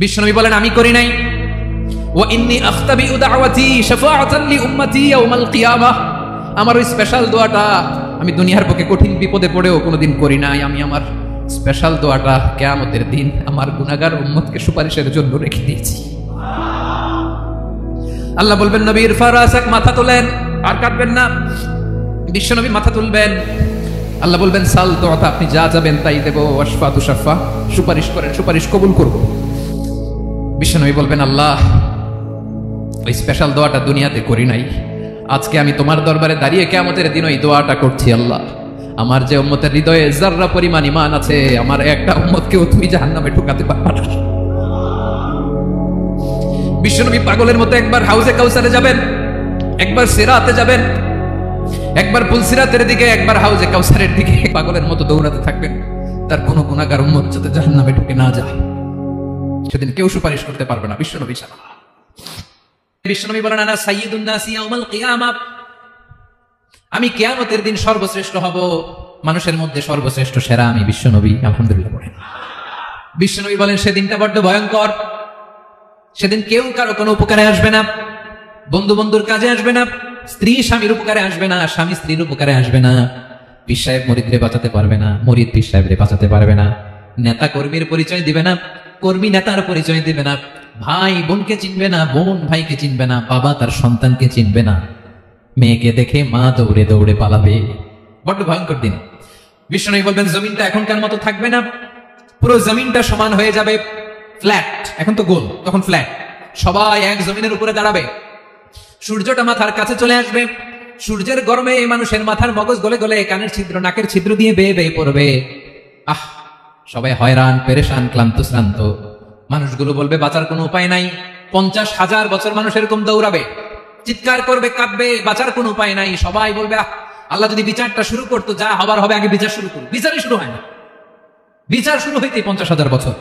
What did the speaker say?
বিশ্বনবী বলেন আমি করি নাই। ওয়া ইন্নী আখতাবিউ দাওয়াতি শাফাআতান লি উম্মতি ইয়াউমাল কিয়ামাহ, আমার ওই স্পেশাল দোয়াটা আমি দুনিয়ার বুকে কঠিন বিপদে পড়েও কোনোদিন করি নাই। আমি আমার স্পেশাল দোয়াটা কিয়ামতের দিন আমার গুনাহগার উম্মতকে সুপারিশের জন্য রেখে দিয়েছি। আল্লাহ বলবেন নবী ইরফা রাসাক, মাথা তোলেন, আর কাটবেন না। বিশ্বনবী মাথা তুলবেন, আল্লাহ বলবেন সাল দোয়াটা, আপনি যা যাবেন তাই দেব। ওয়াশফা তুশাফা, সুপারিশ করেন, সুপারিশ কবুল করব। বিশ্বনবী বলবেন আল্লাহ ওই স্পেশাল দোয়াটা দুনিয়াতে করি নাই, আজকে আমি তোমার দরবারে দাঁড়িয়ে কিয়ামতের দিন ওই দোয়াটা করছি। আল্লাহ আমার যে উম্মতের হৃদয়ে যাররা পরিমাণ ঈমান আছে, আমার একটা উম্মতকেও তুমি জাহান্নামে ঢোকাতে পারবা না। বিশ্বনবী পাগলের মতো একবার হাউজে কাউসারে যাবেন, একবার সিরাতে যাবেন, একবার পুলসিরাতের দিকে, একবার হাউজে কাউসারের দিকে পাগলের মতো দৌড়াতে থাকবেন। তার কোনো গুনাহগার উম্মত যাতে জাহান্নামে ঢুকে না যায়, সেদিন কেউ সুপারিশ করতে পারবে না বিশ্বনবী ছাড়া। বিশ্বনবী বলেন আনা সাইয়্যিদুন নাসি ইয়াউমাল কিয়ামাহ, আমি কিয়ামতের দিন সর্বশ্রেষ্ঠ হব, মানুষের মধ্যে সর্বশ্রেষ্ঠ সেরা আমি বিশ্বনবী। আলহামদুলিল্লাহ বলেন। বিশ্বনবী বলেন সেদিনটা বড্ড ভয়ঙ্কর, সেদিন কেউ কারো কোনো উপকারে আসবে না, বন্ধু বন্ধুর কাজে আসবে না, স্ত্রী স্বামীর উপকারে আসবে না, স্বামী স্ত্রীর উপকারে আসবে না, পীর সাহেব মুরিদরে বাঁচাতে পারবে না, মুরিদ পীর সাহেবরে বাঁচাতে পারবে না, নেতা কর্মীর পরিচয় দিবে না, কর্মী নেতার পরিচয় দিবে না, ভাই বোনকে চিনবে না, বোন ভাইকে চিনবে না, বাবা তার সন্তানকে চিনবে না, মেয়েকে দেখে মা দৌড়ে দৌড়ে পালাবে। বড্ড ভয়ঙ্কর দিন। বিশ্বনবী বলবেন জমিনটা এখনকার মতো থাকবে না, পুরো জমিনটা সমান হয়ে যাবে, ফ্ল্যাট। এখন তো গোল, তখন ফ্ল্যাট, সবাই এক জমিনের উপরে দাঁড়াবে। সূর্যটা মাথার কাছে চলে আসবে, সূর্যের গরমে মানুষের মাথার মগজ গলে গলে কানের ছিদ্র নাকের ছিদ্র দিয়ে বেয়ে বেয়ে পড়বে। আহ, সবাই হয়রান, পেরেশান, ক্লান্ত শ্রান্ত। মানুষগুলো বলবে বাঁচার কোনো উপায় নাই। 50,000 বছর মানুষ এরকম দৌড়াবে, চিৎকার করবে, কাঁদবে, বাঁচার কোনো উপায় নাই। সবাই বলবে আল্লাহ যদি বিচারটা শুরু করতো, যা হবার হবে, আগে বিচার শুরু করুন। বিচারই শুরু হয় না, বিচার শুরু হইতে 50,000 বছর।